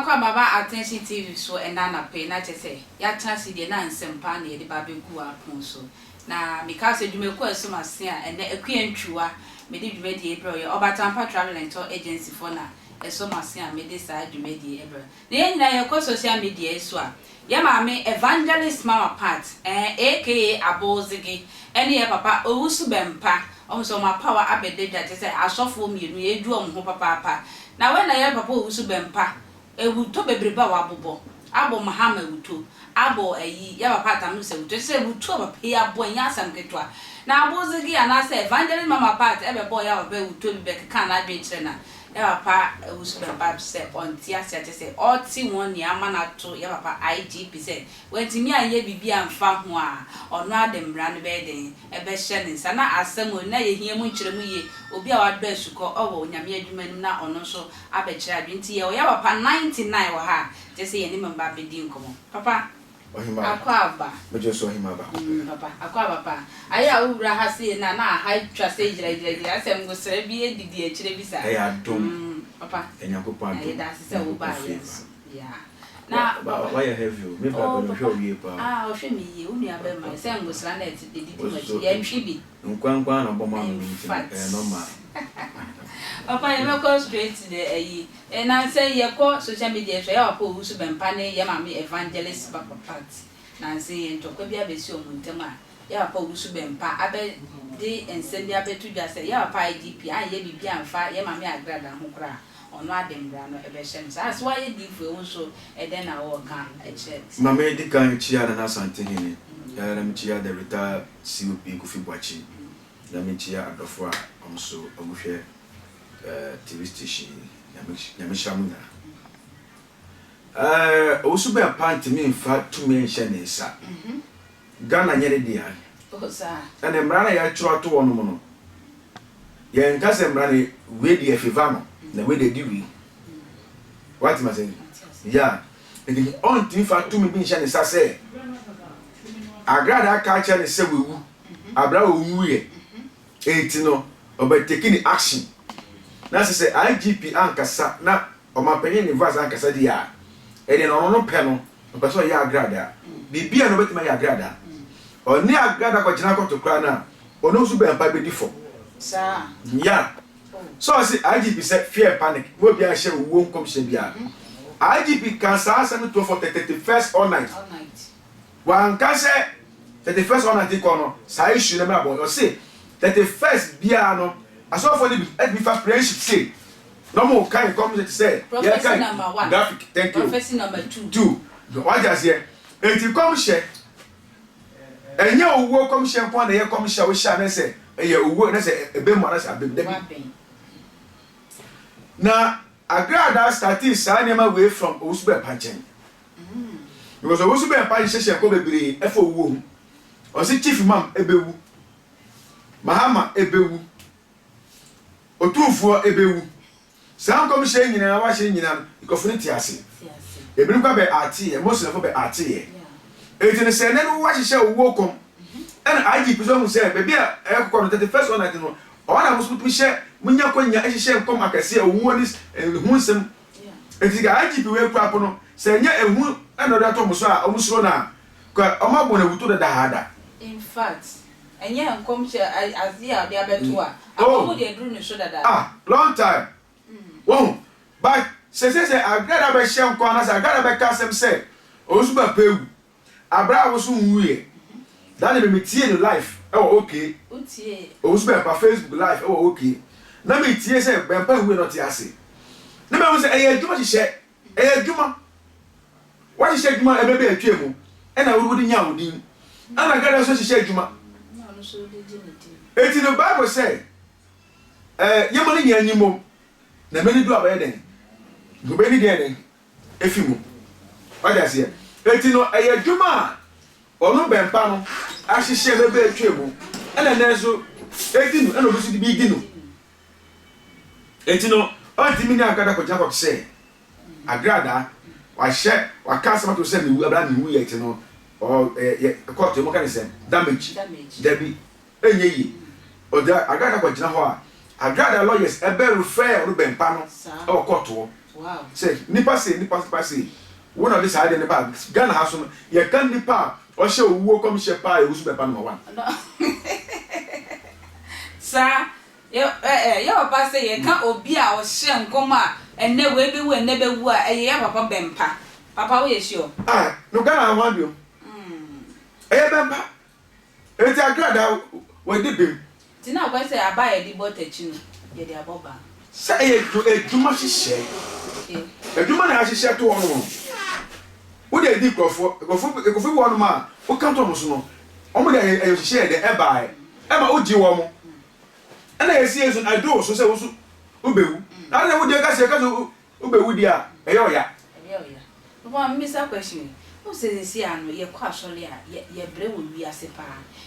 kwa baba attention TV so na pay na say ya chance de na nsempa na de ba begu apon so na because edwumeku asomase a ene akuantwiwa me de dwumedi ebro ye obatampa travel and tour agency for na esomase a me de sa dwumedi ebro na ye nyina ye ko social media so a ye ma me evangelist mama part aka Abozigi ene ye papa Owusu Bempah so my power abede that say asofo mienu ye du omho papa na when na ye papa Owusu Bempah ewuto bebreba wabobo abo mahama ewuto abo ayi ya papa tamu se ewuto se ewuto papa ya bo nya asam ketwa na Abozigi ana say evangelist mama part ebe boy ya papa ewuto bi beka na adwe kire na ya papa Owusu Bempah se onti ase say oti won ni ama na to ya papa IGP say wentimi aye bibia mfa ho a ono ademra no be den ebe hye ne nsa na asem na ye hia mu nkire mu ye obi a wadba asuko owo nyame adwuma na ono so abekire adwe nti ye ya papa 99 wo ha je say ye ni memba bedi nkomo papa ohima akwaba mejo so ohima ba papa akwaba papa aya owura ha se na ha twa se gira asem go sere bi edidi akire bi sa ya dom papa enyakopo adom ya da se wo ba ya na why have you me ba no show you pa o hwe mi ye unu aba ma se ngosra na edidi ma ya nhwe bi nkwankwa na boma no normal papa you go straight to the na say ye ko social media so ya papa Owusu Bempah ne ye ma me evangelist papa part na say ntokwa bi abesi omuntem a ya papa Owusu Bempah abe de ensem bi abetu dwa say ya papa IGP a ye bibia amfa ye ma me Agradaa ho kra ono adembra no ebe hye nsa as why ye difu e so eden na wo kan e che ma me di kan chia na asante hini ya na me chia the retired COP Kofi Boachi na me chia adofo a omso omuhwe TV station ya me shamu na Owusu Bempah ntimi mfa tumi nhye ne nsa Ghana nyere dia o sa na mra na ya churo to wono mo no ye nka se mra ne we di efiva no na we de diwi what am I saying yeah and on timi fa tumi bi nhye ne nsa se Agradaa ka cha ne se wewu abra owu ye enti no oba taking action na se IGP ankasa na omapanyin ne voice ankasa di ya ene no no pe no opeso ya Agradaa bibia no betima ya Agradaa oni Agradaa ko jina ko to kra na ono Owusu Bempah be di for sa yeah so say IGP say fear panic wo bia share wo nkom she bia IGP can say to for 31st all night wan ka say 31st all night ko no say issue na ma bon o say 31st bia no aso for the be for friendship say no more kind come say yeah kind number 1 graphic thank you prophecy number 2 what just here enti come share enye owo come share kwa na ye come share we share na say eye owo na say ebe mo na say abebe na Agradaa starting sa nema way from Owusu Bempah chen because Owusu Bempah sheshe ko bebre efo owo o si chief imam ebewu mahama ebewu otufuo ebewu sam kom she nyina wa she nyina ikofuni ti ase ebiri kwa be ati e most of be ati e etini se ne wa hye owo kom and IGP so mu se be bia e kokko no 31st one night no ona musutu hye munya kwanya hye kom akase owo ni hunsem etiga IGP we kwa no se nya ehu enodo to muso a omusuro na kwa omagbo na wuto da hada in fact enye nkom che azia bia beto a akomo de dru ne so dada long time won but se Agradaa be hye nko na se Agradaa be ka sem se Owusu Bempah ewu abra wosu nwuye that me tie no life okay utie Owusu Bempah Facebook live okay na me tie se Bempah ewu no tie ase na me won se adwuma hye adwuma wa hye adwuma ebebe atwemu na wudi nya wudin ana Agradaa so hye adwuma na no so de geneti eti no Bible say yemo ni nya nyimo na me ni do abaye den go be ni den efimu wa da se eti no adwuma ono Bempah no ahihye bebe atwemu na nezo eti no na obisu di bi ginu eti no ontimi ni Agradaa ko Jacob say Agradaa wa hye wa kasa to say mi abra mi wu ye eti no o court mo kan say damage debi enye yi o da Agradaa ko jina ho a Agradaa lawyers ebe refer no Bempah no o court wo Wow. Say nipa say one of this side in the bag Ghana has some ye can nipa or show who come share pie Owusu Bempah number 1. Sir, your papa say ye can't obi a or share nkoma and never be when never were a Papa Bempah. Papa, we sure. No Ghana want you. Bempah. It's Agradaa we did be. Tina go say I buy a debot chinu. Ye dey aboba. Say a too much share. A too much share to one. What they did go for one man. What can't almost know. Only I share the buy. Emma Uji woman. And I see as I do so say also Ubewu. I don't know what you Ubewu dia. Eyoya. Papa, miss a question. Who says this year? You're quite surely ye brave will be a sepa.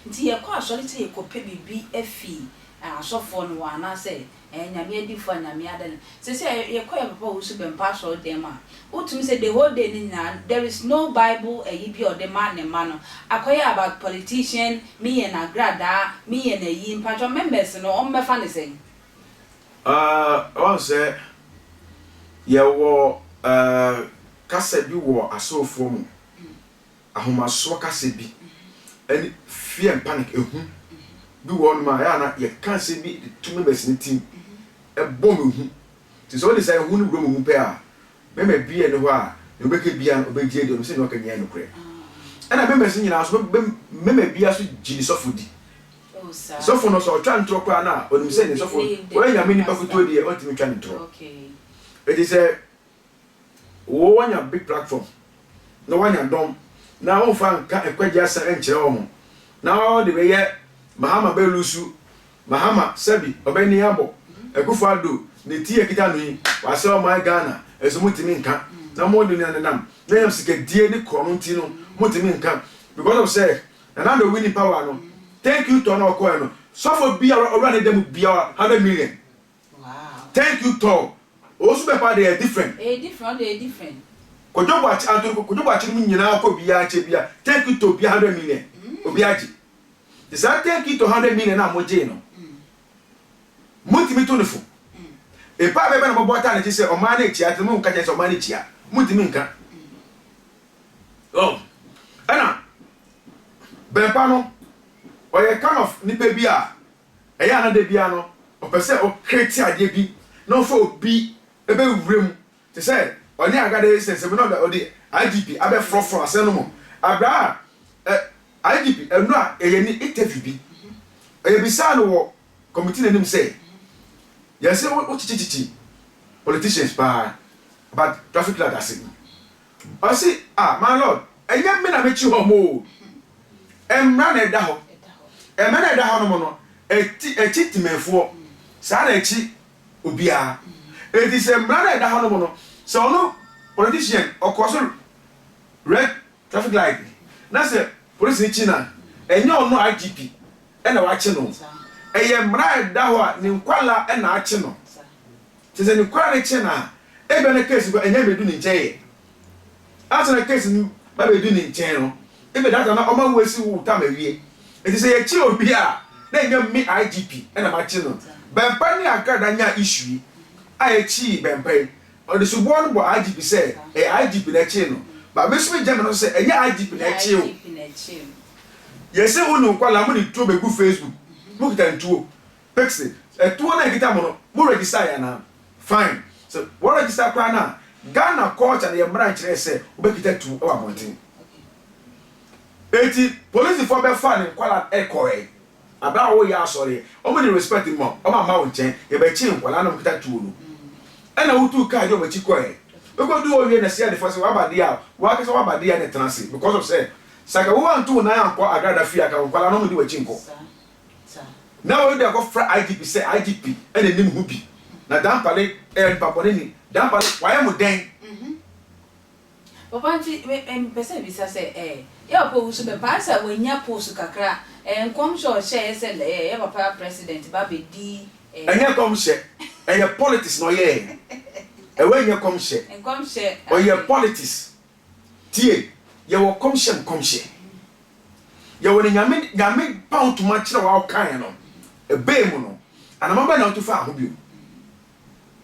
Until you're quite surely to your copy be a fee. I saw for one, I say, and I made different. I mean, say you're quite a Owusu Bempah or them. What to me say the whole day there is no Bible, a yippee or the man and man. I quite about politician, me and Agradaa, me and a yin patch of members, and all my funny saying. I say, yeah, kasa bi wo asofo mu ahomaso kasa bi and fear and panic ehu bi wo no ma ya na ye kasa bi to members ni team e bom ehu ti so dey say hu ni bro mu pe a me bi e ne ho a e be ke bia obegie de no se no ka nya no kure na members nyina so me bia so gini sofo di sofo no so twa ntro kwa na onim se ne sofo wo nya me ni pa kuto di e o timi twa ntro Okay. It is a one a big platform. No one ya dom. Now on fan ka ekwaja sa enchire omo. Now the way Mahama belusu Mahama Sebi obeni abo Ekufo Addo ne tie kita no yi wase o my Ghana ezumutimi nka na mo do ne nam na yam sika die ni krono nti no mutimi nka because of say na the winning power no thank you to no ko no so for bia already dem bia 100 million. Wow. Thank you to Owusu Bempah they are different. They different. Kojobo achi mi nyina ko bia che bia take it to 100 million. Obi achi. They say take it to 100 million na moje no. Mutimi to nefo. E pa be na bobo ta na say o ma na echi ati mu nka che say o ma na echi a. Mutimi nka. Oh. Ana Bempah no o ye kind of nipa bi a eya na de bia no o pese o create ade bi no for obi ebe wurem te say oni Agradaa sense me no da odi IGP abe frofro ase no mo abra IGP enu a eye ni interview bi eye bi sa no wo committee nanim say yes o chichichi politicians pa about traffic light ase o see my lord enye me na mechi ho mo emra na eda ho emra na eda ho no mo no echi timefo sa na echi obia it is a brother that ha no so no politician or cause red traffic light na say police ni china enyo no IGP e na wa chi no e ye brother that ho ni nkwala e na achi no se se ni kwala ni china e be na case go enye be du ni nchen asa na case ni ba be du ni nchen no e be that na o ma wesi wu ta ma wie it is a chi obia na enyo mi IGP e na ma chi no Bempah ni Agradaa nya issue I chi Bempah o de subo no bo IGP say IGP na chi no ba me so jam no say IGP na chi o yes say unu kwala mo ni to be go Facebook mo kita ntuo pexi etuo na kita mo no mo register ya na fine so what register kwa na Ghana culture na ye mra kire say obekita tu e wa monten eti police for be fan kwala ekoe abra wo ya sorry o mo ni respect mo o ma wo nchen ye be chi nkwala na mo kita tu no e na wutu ka de o ma chi koe we go do o we na see the first wa ba dia wa ka so wa ba dia na transit because of say saka wo antu na anko Agradaa fi aka nkwala no mo di wa chi nko na we dey go fra IGP say IGP e na nim hu bi na dampale papore ni dampale wa ye mo den Papa nti pese bi sa say ya po Owusu Bempah sa we nya post kakra nkom sure share say ya papa president ba be di enya kom she enya politics no ye e we nya kom she nkom share o ye politics tie ye wo kom she ye wo nyame pound to ma kire wa kan no e be mu no ana maba na to fa ho bio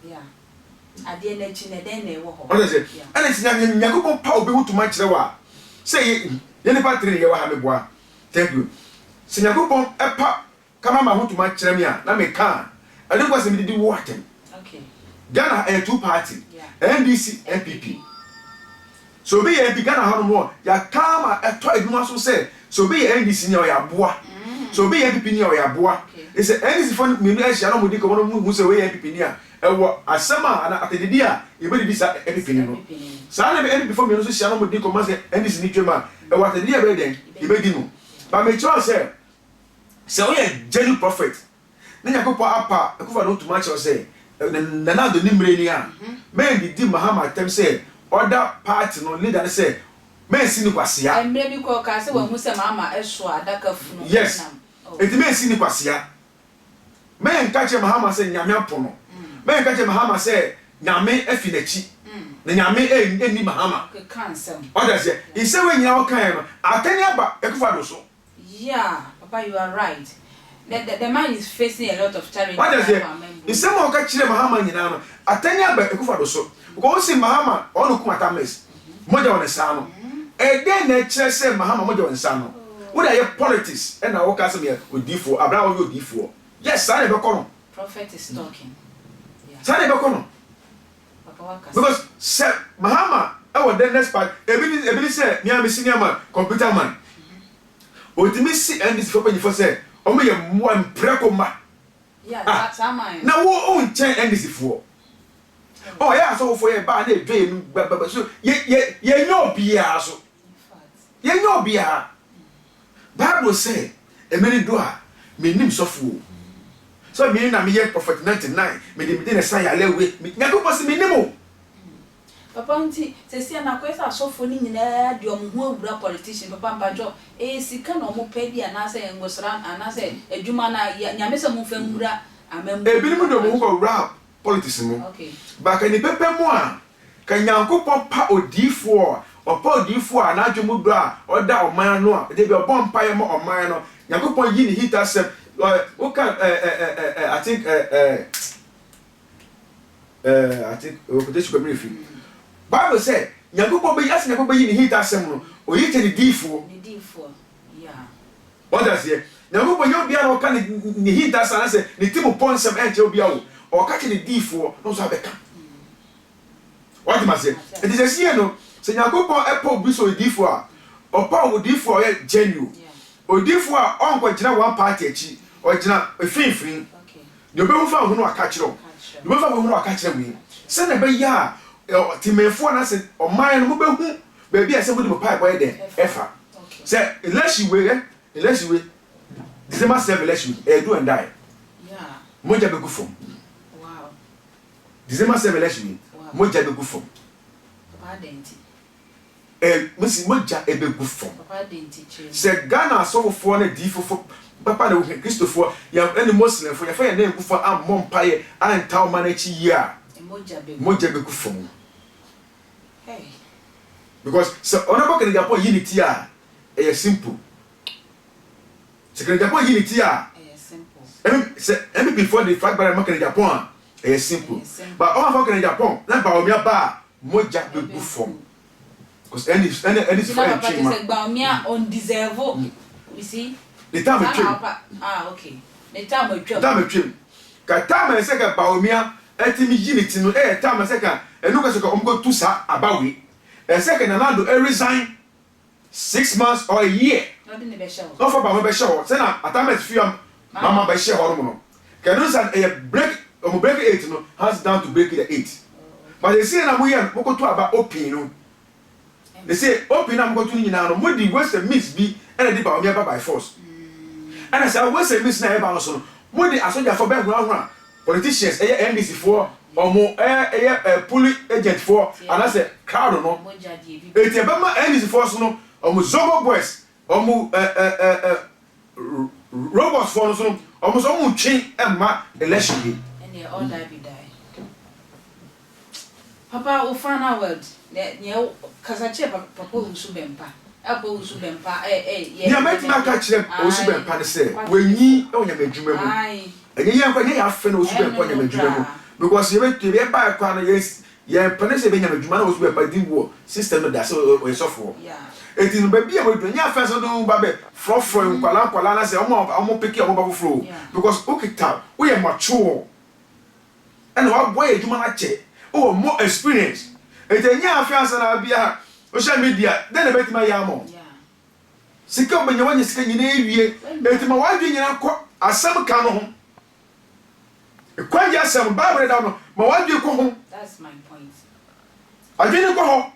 yeah ade na chi na den na e wo ho what say ana si Nyankopon pa obi hutuma kire wa say ye ne patri ye wa ha me boa thank you si Nyankopon epa kama ma hutuma kire me a na me ka ade kwa se me didi wo atem okay Ghana a two party NDC NPP so be ye Ghana ha no mo ya kama eto eduma so say so be ye NDC ni o ya boa so be ye NPP ni o ya boa e say NDC fon me no a hia no mo di ko no mu say we NPP ni a ewo asema ana atedidi a ye be di sa NPP ni no sa na be NPP fon me no so hia no mo di ko ma say NDC ni twema ewo atedidi a be den ye be di no ba me cho say we genuine prophet na Nyankopon apa ekufa no tuma che say na do ni mre ni a men di Mahama tem say other party no leader say men si ni kwasia emre bi ko ka say wa hu say mama eso adaka funu yes enti men si ni kwasia men ka che Mahama say nyame apono men ka che Mahama say nyame afi na chi na nyame eni Mahama cancel other say he say we nyina o kan no atani aba ekufa do so yeah papa you are right the man is facing a lot of challenges. What does it? If someone can chile Mahama nyina no atani aba ekufa do so because Mahama onu kumata mess moja wona sano e den na kire say Mahama moja wona sano wo da ye politics e na wo ka say me odifo Abraham wo odifo yes say be kono prophet is talking yeah say be kono because say Mahama e wo the next part ebi say me am senior man computer man otimi si and this for penny say o me ye mo empreko ma yeah that's mine na wo on chen and this for oh yeah so for ye ba na edwe nu baba so ye nyo bia so ye nyo bia Bible say e many do a me nim sofo so me na me ye prophet 99 me de na say alewe me Nyankopon se me nim papa nti se sia na kwesa sofo ni nyina de omhu awura politician papa mbajo sika na omo pedi ana say ngosra ana say adwuma na nyame se mo fa nwura amem e bi ni mo do mo ko rap politics no okay ba ka ni pepe mo a ka Nyankopon pa odifo opa odifo a na adwumu do a oda oman no a de bi obon pa ye mo oman no Nyankopon yi ni hita se o ka I think o ko desho me fi Bible say Nyankopon be yas Nyankopon yi ni hita se no o yi te ni difo yeah what does it Nyankopon yo bia no ka ni hita sa na se ni timo ponsem enche obia wo o ka che ni difo no so abeka what you must say it is a see no se Nyankopon epo bi so difo a opa odifo ye genuine odifo a onko gina one party achi o gina efinfin okay de obehu fa ho no aka kire de obehu fa ho no aka kire mu se na be ya timefo na se o man no behu ba bia se mo de pipe boy de efa se unless you December 7 election do and die yeah moja be gufom wow December 7 election moja be gufom papa denti musi moja e be gufom papa denti che se Ghana so fo na di fo papa na Christopher ya any Muslim fo ya fa ya na gufom am mompaye an taw manachi ya moja be gufom hey because so onabo kan Japan unity a e simple se Japan unity a simple before the fact by market Japan e simple but all of can Japan na ba omi aba moja be gufom because any friend chima say ba omi on deserve you see the time okay the time twem ka time se ka ba omi atimi unity no time se ka enu ka se ka omgo tu sa abawe second Nando resign 6 months or a year no for ba be show say na atamet fiam mama be share horo no can you say a break break 8 no has down to break the 8 but they say na mo yan mo ko to aba open no they say open am go to nyina no mo di waste miss bi and di ba o me by force and I say waste miss na e ba no so mo di asoja for be hura politicians NDC for omo puli agent for and I say crowd no e tie be ma NDC for so no omo zogo boys omo robots for no so omo so mo twen emma election bi and they all die be die papa o final word ne kasa che papa Owusu Bempah Owusu Bempah ya meti na ka kire Owusu Bempah ne se wenyi e onya madwuma mu enye yan kwa ne ya fe na Owusu Bempah onya madwuma mu because you be buy kwa yes ye penese be nyama dwuma na Owusu Bempah din wo system no da so we sofo yeah eti no ba bia we do nya fa so do ba be frofro nkwala na se omo peki omo ba foforo because ukita we are mature and wa boy dwuma na che o more experience eti nya fa so na bia social media then be tima ya mo sika obenya wanye sika nyina ewie eti ma wadwe nyina ko asam ka no ho kwanya asam Bible da no ma wadwe ko ho. That's my point. Adwene ko ho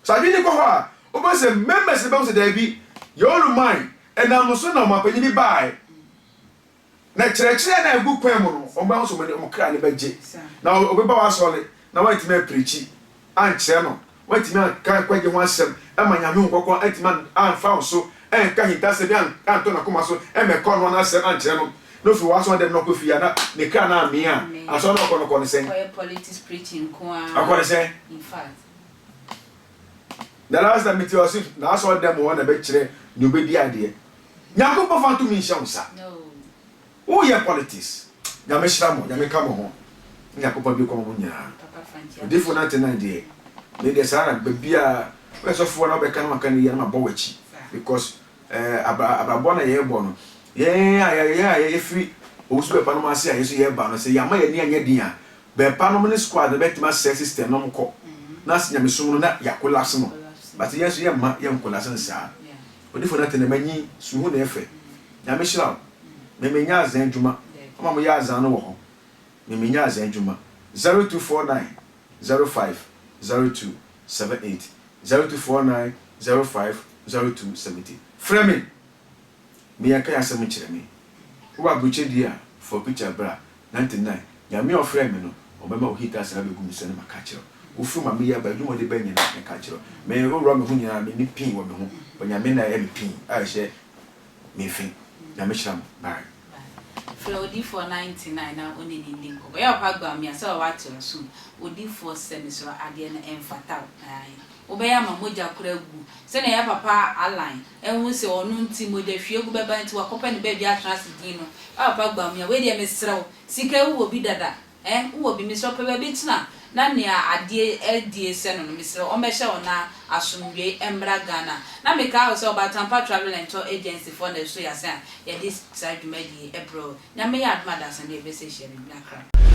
sa adwene ko ho a obo se members be so da bi your mind and am so na ma panyi bai na kire na egu kwan mu no oba so mo kra ne baje na obeba wa sole na wa ntime preachi an kire no wa ntime kan kwaje ho asem e ma nyame nkokon antima an fa so en ka hinta se bi an to na kuma so e me kon no na asem an kire no no fi wa so dem no ko fi ya na ne kra na me a aso no ko no sen politics preaching ko a akọ sen in fact the last time it was na so dem won na be kire ni obedi ade nyako pa fantu mi nhyam sa no o ye politics nyame hira mo nyame ka mo ho nyako pa bi ko mo nya papa fanti defo na tena de me de sara be bia we so fo na be kan maka ni ya na bo wachi because ababo na ye bo no ye free Owusu Bempah no ma se ayeso ye ba no se ya ma ye ni anya din a Bempah no ne squad be tima system no mko na se nyame sum no na yakola se no but yes ye ma ye nkola se nsa odifo na tena manyi suhu na efe nyame hira me menya azan djuma ma mo ya azan no wo ho me menya azan djuma 0249 05 0278 0249 05 0270 frame me ya kan asem kire me wo abuche dia for picture bra 99 nyame o frame no obema o hita sara be gumi se na maka kire wo fu ma me ya ba dwuma de banya na maka kire me wo ro me hu nyina me ni pin wo me hu nyame na ya me pin a hye me fin nyame hira mo bye Flody for 99 na oni ni ndinko ya pa gba mi asa wa tiro so odi for semisro ade na emfata ai obeya ma moja kura gu se na ya papa align enwu se onu nti moja hwie gu beba nti wakopa ni baby atras din no pa gba mi we de mesrew sika wu obi dada wu obi mesrew pa baby tina na nea ade edie se no mesrew o mehye ona asomdwe embra Ghana na me ka so ba tampa travel and tour agency for na so ya say ya this side medi ebro na me ya admada san de be se share me black